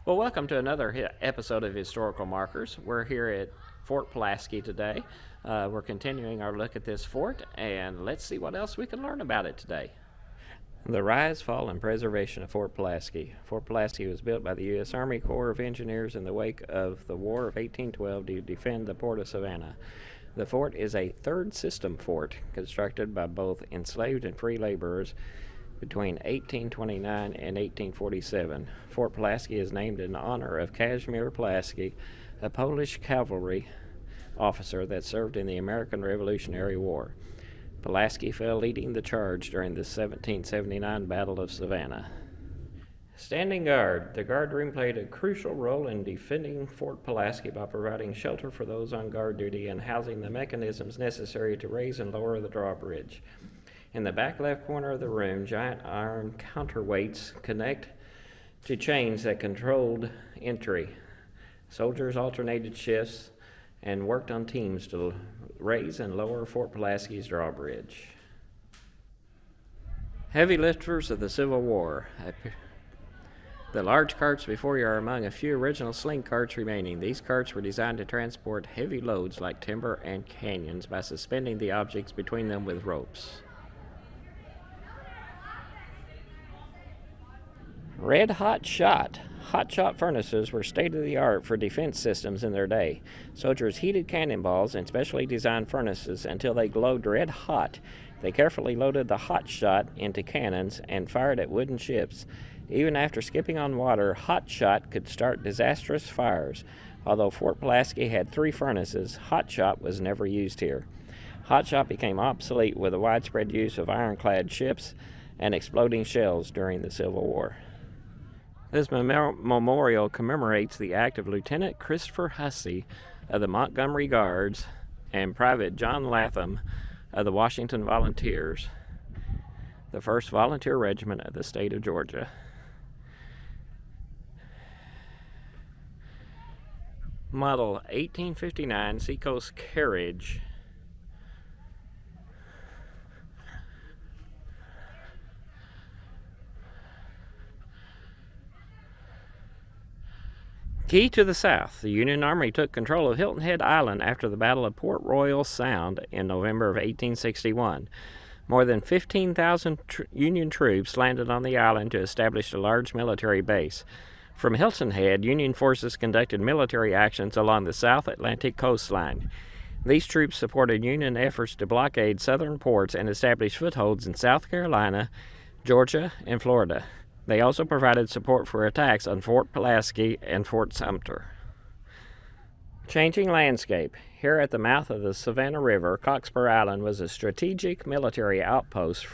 Well, welcome to another episode of Historical Markers. We're here at Fort Pulaski today. We're continuing our look at this fort, and let's see what else we can learn about it today. The rise, fall, and preservation of Fort Pulaski. Fort Pulaski was built by the U.S. Army Corps of Engineers in the wake of the War of 1812 to defend the port of Savannah. The fort is a third system fort constructed by both enslaved and free laborers between 1829 and 1847. Fort Pulaski is named in honor of Casemate Pulaski, a Polish cavalry officer that served in the American Revolutionary War. Pulaski fell leading the charge during the 1779 Battle of Savannah. Standing guard. The guardroom played a crucial role in defending Fort Pulaski by providing shelter for those on guard duty and housing the mechanisms necessary to raise and lower the drawbridge. In the back left corner of the room, giant iron counterweights connect to chains that controlled entry. Soldiers alternated shifts and worked on teams to raise and lower Fort Pulaski's drawbridge. Heavy lifters of the Civil War. The large carts before you are among a few original sling carts remaining. These carts were designed to transport heavy loads like timber and canyons by suspending the objects between them with ropes. Red hot shot. Hot shot furnaces were state-of-the-art for defense systems in their day. Soldiers heated cannonballs in specially designed furnaces until they glowed red hot. They carefully loaded the hot shot into cannons and fired at wooden ships. Even after skipping on water, hot shot could start disastrous fires. Although Fort Pulaski had 3 furnaces, hot shot was never used here. Hot shot became obsolete with the widespread use of ironclad ships and exploding shells during the Civil War. This memorial commemorates the act of Lieutenant Christopher Hussey of the Montgomery Guards and Private John Latham of the Washington Volunteers, the 1st Volunteer Regiment of the state of Georgia. Model 1859 Seacoast Carriage. Key to the South. The Union Army took control of Hilton Head Island after the Battle of Port Royal Sound in November of 1861. More than 15,000 Union troops landed on the island to establish a large military base. From Hilton Head, Union forces conducted military actions along the South Atlantic coastline. These troops supported Union efforts to blockade southern ports and establish footholds in South Carolina, Georgia, and Florida. They also provided support for attacks on Fort Pulaski and Fort Sumter. Changing landscape. Here at the mouth of the Savannah River, Cockspur Island was a strategic military outpost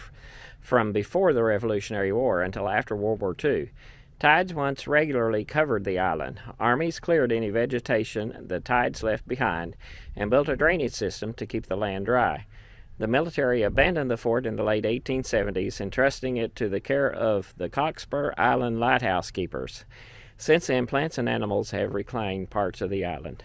from before the Revolutionary War until after World War II. Tides once regularly covered the island. Armies cleared any vegetation the tides left behind and built a drainage system to keep the land dry. The military abandoned the fort in the late 1870s, entrusting it to the care of the Cockspur Island lighthouse keepers. Since then, plants and animals have reclaimed parts of the island.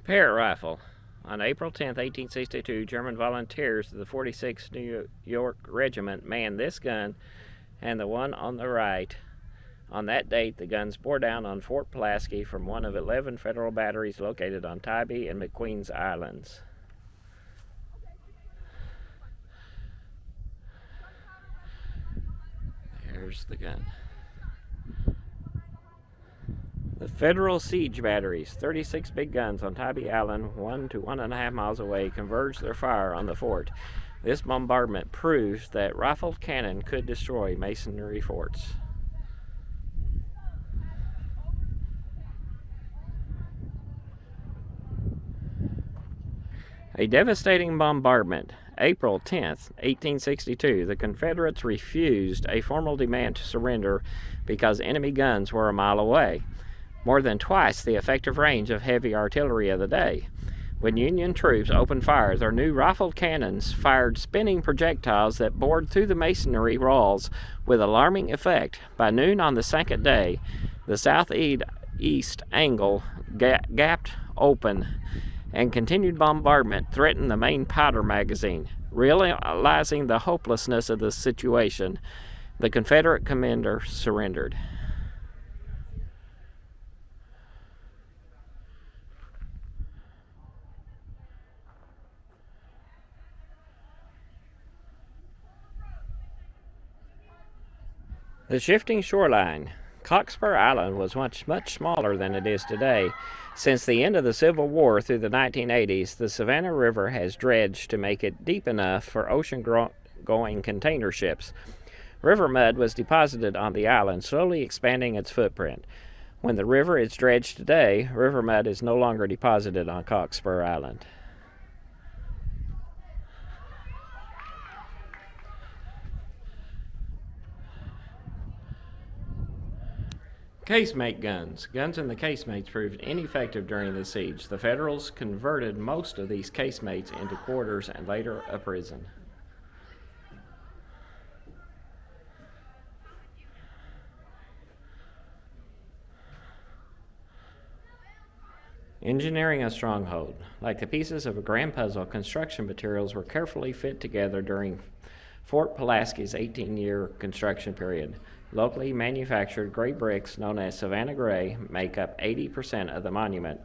Parrott Rifle. On April 10, 1862, German volunteers of the 46th New York Regiment manned this gun and the one on the right. On that date, the guns bore down on Fort Pulaski from one of 11 federal batteries located on Tybee and McQueen's Islands. There's the gun. The federal siege batteries, 36 big guns on Tybee Island, 1 to 1.5 miles away, converged their fire on the fort. This bombardment proves that rifled cannon could destroy masonry forts. A devastating bombardment. April 10, 1862, the Confederates refused a formal demand to surrender because enemy guns were a mile away, more than twice the effective range of heavy artillery of the day. When Union troops opened fire, their new rifled cannons fired spinning projectiles that bored through the masonry walls with alarming effect. By noon on the second day, the southeast angle gapped open and continued bombardment threatened the main powder magazine. Realizing the hopelessness of the situation, the Confederate commander surrendered. The shifting shoreline. Cockspur Island was much smaller than it is today. Since the end of the Civil War through the 1980s, the Savannah River has dredged to make it deep enough for ocean-going container ships. River mud was deposited on the island, slowly expanding its footprint. When the river is dredged today, river mud is no longer deposited on Cockspur Island. Casemate guns. Guns in the casemates proved ineffective during the siege. The Federals converted most of these casemates into quarters and later a prison. Engineering a stronghold. Like the pieces of a grand puzzle, construction materials were carefully fit together during Fort Pulaski's 18-year construction period. Locally manufactured gray bricks, known as Savannah Gray, make up 80% of the monument.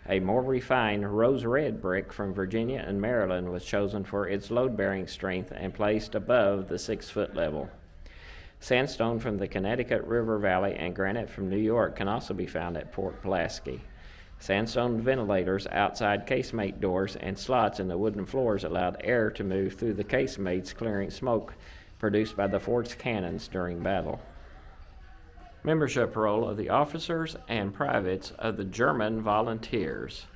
A more refined rose red brick from Virginia and Maryland was chosen for its load-bearing strength and placed above the 6-foot level. Sandstone from the Connecticut River Valley and granite from New York can also be found at Fort Pulaski. Sandstone ventilators outside casemate doors and slots in the wooden floors allowed air to move through the casemates, clearing smoke produced by the fort's cannons during battle. Membership roll of the officers and privates of the German volunteers.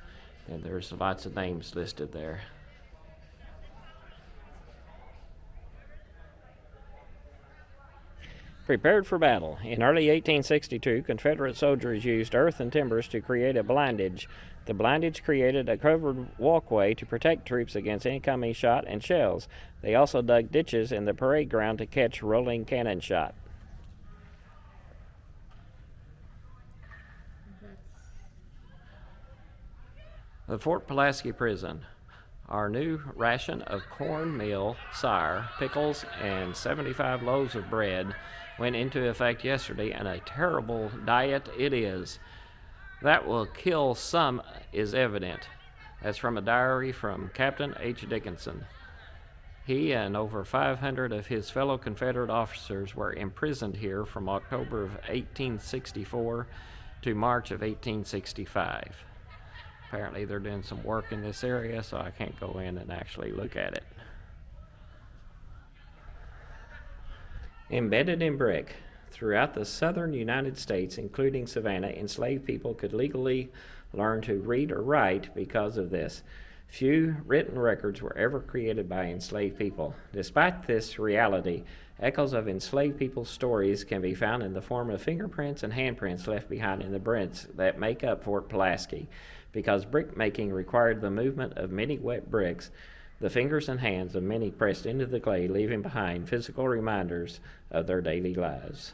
And there's lots of names listed there. Prepared for battle. In early 1862, Confederate soldiers used earth and timbers to create a blindage. The blindage created a covered walkway to protect troops against incoming shot and shells. They also dug ditches in the parade ground to catch rolling cannon shot. The Fort Pulaski Prison. Our new ration of cornmeal, sire, pickles, and 75 loaves of bread went into effect yesterday, and a terrible diet it is. That will kill some is evident. That's from a diary from Captain H. Dickinson. He and over 500 of his fellow Confederate officers were imprisoned here from October of 1864 to March of 1865. Apparently they're doing some work in this area, so I can't go in and actually look at it. Embedded in brick. Throughout the southern United States, including Savannah, enslaved people could legally learn to read or write because of this. Few written records were ever created by enslaved people. Despite this reality, echoes of enslaved people's stories can be found in the form of fingerprints and handprints left behind in the bricks that make up Fort Pulaski. Because brick making required the movement of many wet bricks, the fingers and hands of many pressed into the clay, leaving behind physical reminders of their daily lives.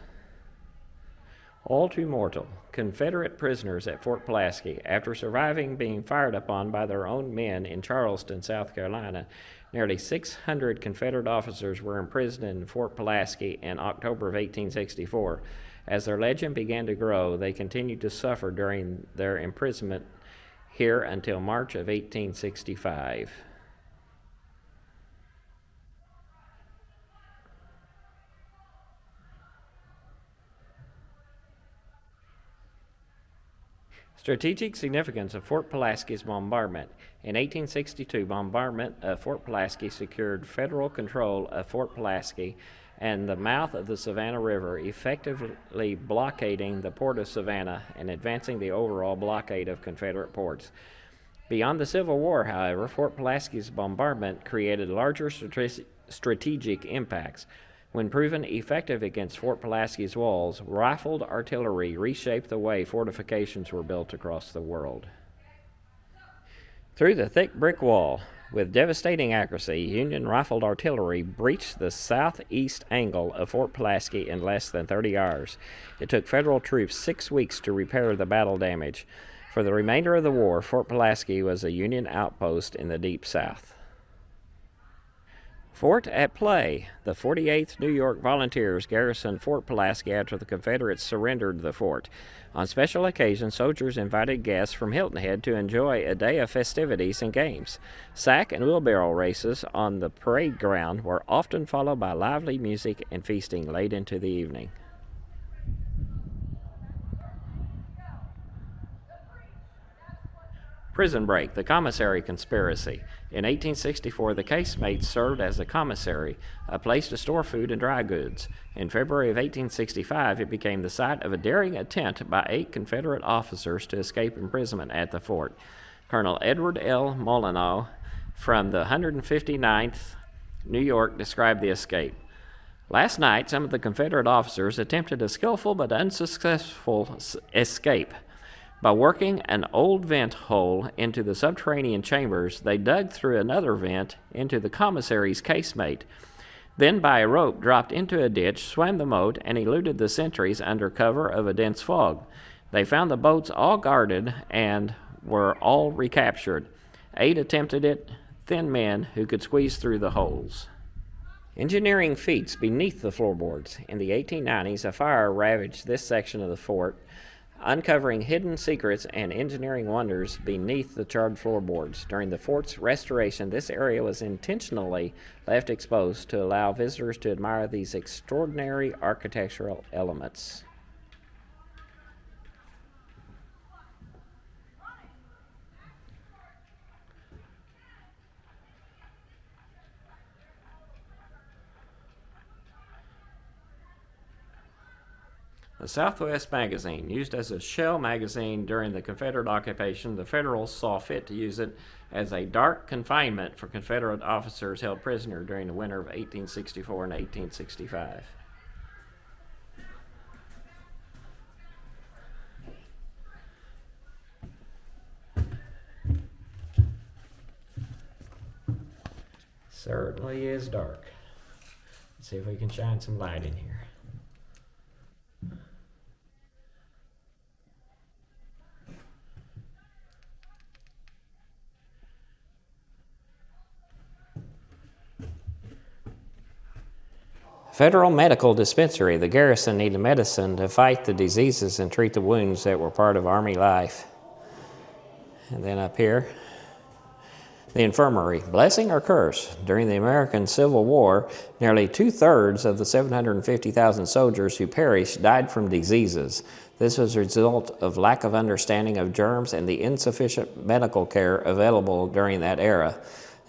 All too mortal. Confederate prisoners at Fort Pulaski, after surviving being fired upon by their own men in Charleston, South Carolina, nearly 600 Confederate officers were imprisoned in Fort Pulaski in October of 1864. As their legend began to grow, they continued to suffer during their imprisonment here until March of 1865. Strategic significance of Fort Pulaski's bombardment. In 1862, bombardment of Fort Pulaski secured federal control of Fort Pulaski and the mouth of the Savannah River, effectively blockading the port of Savannah and advancing the overall blockade of Confederate ports. Beyond the Civil War, however, Fort Pulaski's bombardment created larger strategic impacts. When proven effective against Fort Pulaski's walls, rifled artillery reshaped the way fortifications were built across the world. Through the thick brick wall, with devastating accuracy, Union rifled artillery breached the southeast angle of Fort Pulaski in less than 30 hours. It took Federal troops 6 weeks to repair the battle damage. For the remainder of the war, Fort Pulaski was a Union outpost in the Deep South. Fort at play. The 48th New York Volunteers garrisoned Fort Pulaski after the Confederates surrendered the fort. On special occasions, soldiers invited guests from Hilton Head to enjoy a day of festivities and games. Sack and wheelbarrow races on the parade ground were often followed by lively music and feasting late into the evening. Prison break, the commissary conspiracy. In 1864, the Casemate served as a commissary, a place to store food and dry goods. In February of 1865, it became the site of a daring attempt by 8 Confederate officers to escape imprisonment at the fort. Colonel Edward L. Molyneux from the 159th New York described the escape. Last night, some of the Confederate officers attempted a skillful but unsuccessful escape. By working an old vent hole into the subterranean chambers, they dug through another vent into the commissary's casemate. Then, by a rope, dropped into a ditch, swam the moat, and eluded the sentries under cover of a dense fog. They found the boats all guarded and were all recaptured. 8 attempted it, thin men who could squeeze through the holes. Engineering feats beneath the floorboards. In the 1890s, a fire ravaged this section of the fort, uncovering hidden secrets and engineering wonders beneath the charred floorboards. During the fort's restoration, this area was intentionally left exposed to allow visitors to admire these extraordinary architectural elements. The Southwest Magazine, used as a shell magazine during the Confederate occupation, the Federals saw fit to use it as a dark confinement for Confederate officers held prisoner during the winter of 1864 and 1865. Certainly is dark. Let's see if we can shine some light in here. Federal Medical Dispensary. The garrison needed medicine to fight the diseases and treat the wounds that were part of Army life. And then up here, the Infirmary. Blessing or curse? During the American Civil War, nearly 2/3 of the 750,000 soldiers who perished died from diseases. This was a result of lack of understanding of germs and the insufficient medical care available during that era.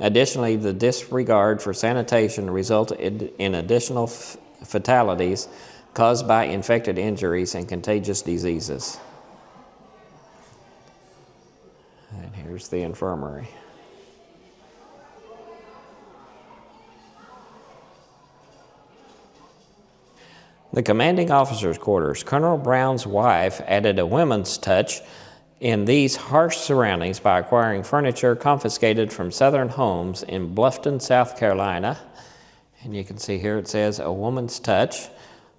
Additionally, the disregard for sanitation resulted in additional fatalities caused by infected injuries and contagious diseases. And here's the infirmary. The commanding officer's quarters. Colonel Brown's wife added a woman's touch in these harsh surroundings by acquiring furniture confiscated from Southern homes in Bluffton, South Carolina. And you can see here it says a woman's touch.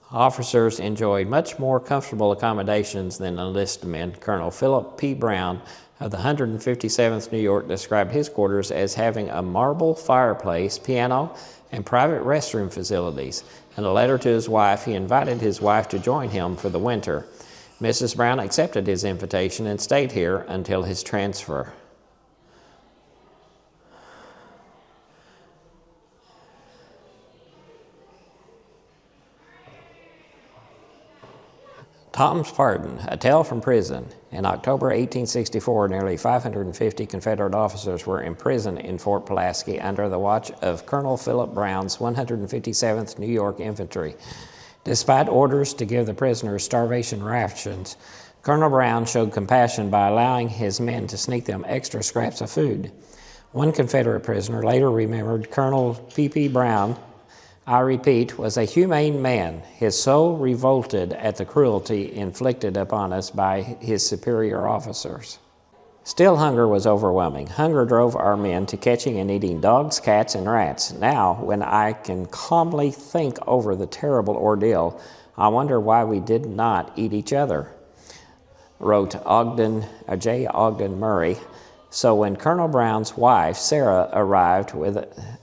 Officers enjoyed much more comfortable accommodations than enlisted men. Colonel Philip P. Brown of the 157th New York described his quarters as having a marble fireplace, piano, and private restroom facilities. In a letter to his wife, he invited his wife to join him for the winter. Mrs. Brown accepted his invitation and stayed here until his transfer. Tom's Pardon, a tale from prison. In October 1864, nearly 550 Confederate officers were imprisoned in Fort Pulaski under the watch of Colonel Philip Brown's 157th New York Infantry. Despite orders to give the prisoners starvation rations, Colonel Brown showed compassion by allowing his men to sneak them extra scraps of food. One Confederate prisoner later remembered Colonel P.P. Brown, I repeat, was a humane man. His soul revolted at the cruelty inflicted upon us by his superior officers. Still, hunger was overwhelming. Hunger drove our men to catching and eating dogs, cats, and rats. Now, when I can calmly think over the terrible ordeal, I wonder why we did not eat each other. wrote J. Ogden Murray. So when Colonel Brown's wife, Sarah, arrived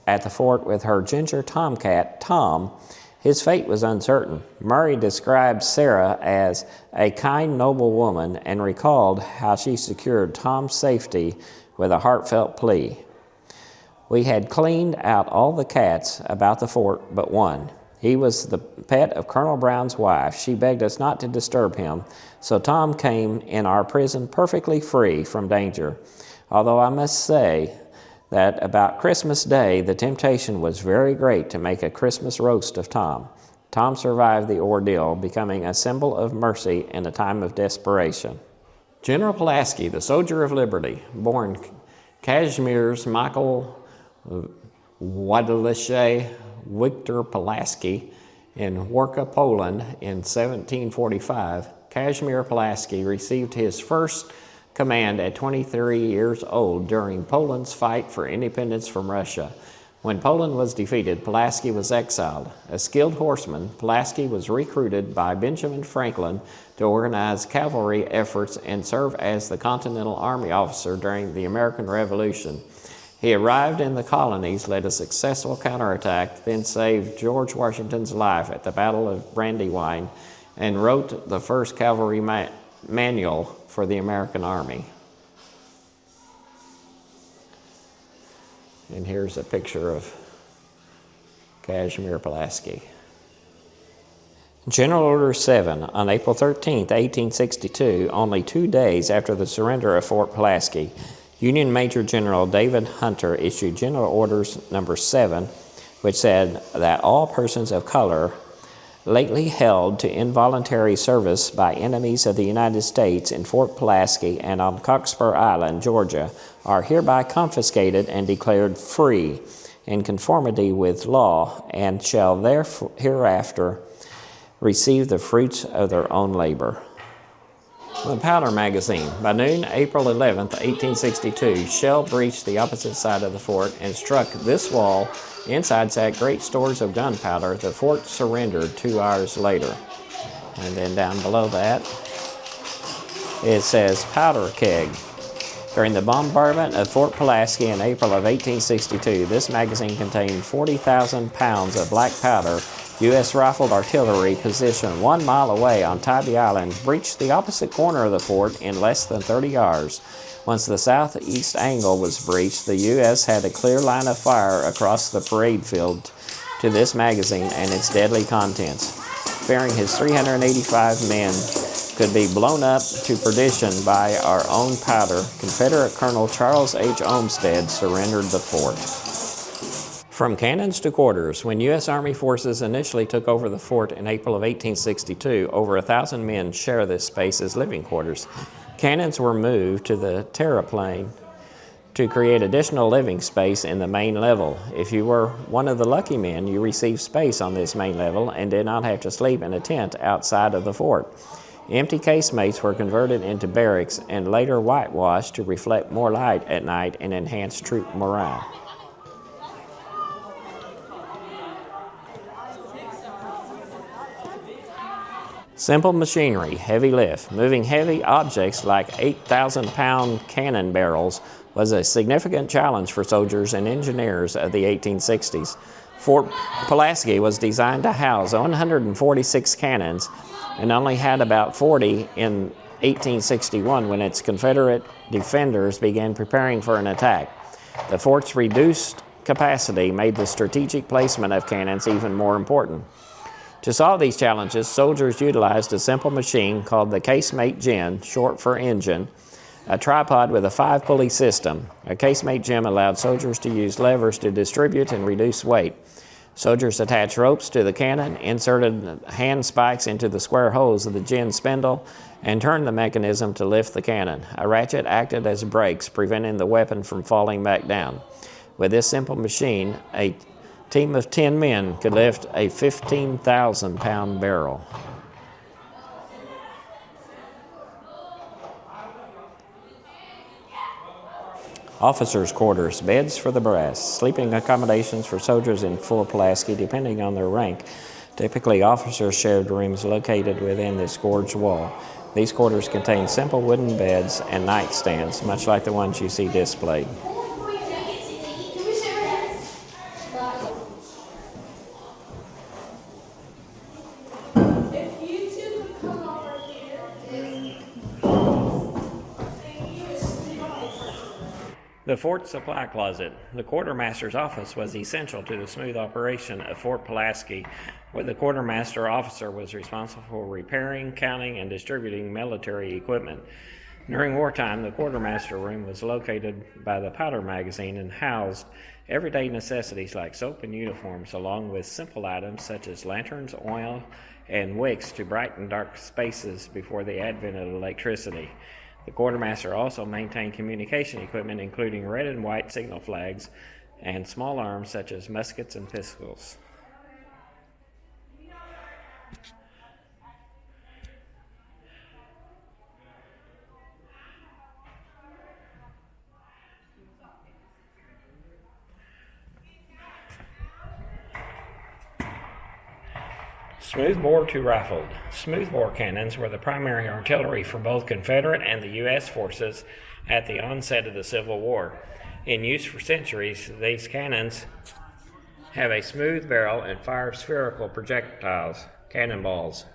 at the fort with her ginger tomcat, Tom, his fate was uncertain. Murray described Sarah as a kind, noble woman and recalled how she secured Tom's safety with a heartfelt plea. We had cleaned out all the cats about the fort but one. He was the pet of Colonel Brown's wife. She begged us not to disturb him, so Tom came in our prison perfectly free from danger. Although I must say that about Christmas Day, the temptation was very great to make a Christmas roast of Tom. Tom survived the ordeal, becoming a symbol of mercy in a time of desperation. General Pulaski, the soldier of liberty, born Casimir's Michael Władysław Victor Pulaski in Warka, Poland in 1745, Casimir Pulaski received his first command at 23 years old during Poland's fight for independence from Russia. When Poland was defeated, Pulaski was exiled. A skilled horseman, Pulaski was recruited by Benjamin Franklin to organize cavalry efforts and serve as the Continental Army officer during the American Revolution. He arrived in the colonies, led a successful counterattack, then saved George Washington's life at the Battle of Brandywine, and wrote the first cavalry manual for the American Army. And here's a picture of Casimir Pulaski. General Order 7, on April 13, 1862, only 2 days after the surrender of Fort Pulaski, Union Major General David Hunter issued General Orders Number 7, which said that all persons of color lately held to involuntary service by enemies of the United States in Fort Pulaski and on Cockspur Island, Georgia, are hereby confiscated and declared free in conformity with law and shall hereafter receive the fruits of their own labor. The powder magazine. By noon, April 11, 1862, shell breached the opposite side of the fort and struck this wall. Inside sat great stores of gunpowder. The fort surrendered 2 hours later. And then down below that, it says powder keg. During the bombardment of Fort Pulaski in April of 1862, this magazine contained 40,000 pounds of black powder. U.S. rifled artillery positioned 1 mile away on Tybee Island breached the opposite corner of the fort in less than 30 yards. Once the southeast angle was breached, the U.S. had a clear line of fire across the parade field to this magazine and its deadly contents. Fearing his 385 men could be blown up to perdition by our own powder, Confederate Colonel Charles H. Olmsted surrendered the fort. From cannons to quarters. When U.S. Army forces initially took over the fort in April of 1862, over 1,000 men share this space as living quarters. Cannons were moved to the terraplane to create additional living space in the main level. If you were one of the lucky men, you received space on this main level and did not have to sleep in a tent outside of the fort. Empty casemates were converted into barracks and later whitewashed to reflect more light at night and enhance troop morale. Simple machinery, heavy lift. Moving heavy objects like 8,000-pound cannon barrels was a significant challenge for soldiers and engineers of the 1860s. Fort Pulaski was designed to house 146 cannons and only had about 40 in 1861 when its Confederate defenders began preparing for an attack. The fort's reduced capacity made the strategic placement of cannons even more important. To solve these challenges, soldiers utilized a simple machine called the Casemate Gun, short for engine, a tripod with a 5-pulley system. A Casemate Gun allowed soldiers to use levers to distribute and reduce weight. Soldiers attached ropes to the cannon, inserted hand spikes into the square holes of the gun spindle, and turned the mechanism to lift the cannon. A ratchet acted as brakes, preventing the weapon from falling back down. With this simple machine, a team of 10 men could lift a 15,000-pound barrel. Officers' quarters, beds for the brass, sleeping accommodations for soldiers in Fort Pulaski depending on their rank. Typically, officers shared rooms located within this gorge wall. These quarters contain simple wooden beds and nightstands, much like the ones you see displayed. The Fort Supply Closet. The quartermaster's office was essential to the smooth operation of Fort Pulaski, where the quartermaster officer was responsible for repairing, counting, and distributing military equipment. During wartime, the quartermaster room was located by the powder magazine and housed everyday necessities like soap and uniforms, along with simple items such as lanterns, oil, and wicks to brighten dark spaces before the advent of electricity. The quartermaster also maintained communication equipment, including red and white signal flags and small arms such as muskets and pistols. Smoothbore to rifled. Smoothbore cannons were the primary artillery for both Confederate and the U.S. forces at the onset of the Civil War. In use for centuries, these cannons have a smooth barrel and fire spherical projectiles, cannonballs.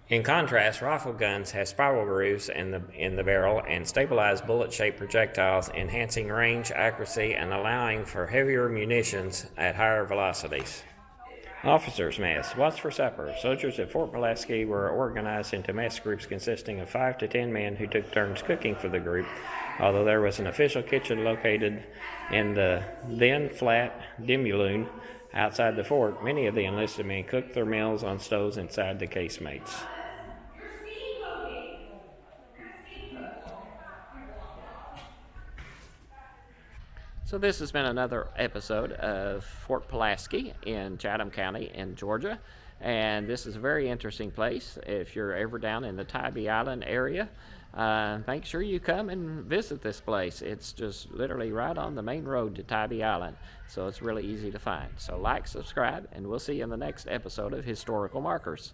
In contrast, rifle guns have spiral grooves in the barrel and stabilized bullet-shaped projectiles, enhancing range, accuracy, and allowing for heavier munitions at higher velocities. Officers' Mess. What's for supper? Soldiers at Fort Pulaski were organized into mess groups consisting of 5 to 10 men who took turns cooking for the group. Although there was an official kitchen located in the then flat Demulune outside the fort, many of the enlisted men cooked their meals on stoves inside the casemates. So this has been another episode of Fort Pulaski in Chatham County in Georgia, and this is a very interesting place. If you're ever down in the Tybee Island area, make sure you come and visit this place. It's just literally right on the main road to Tybee Island, so it's really easy to find. So like, subscribe, and we'll see you in the next episode of Historical Markers.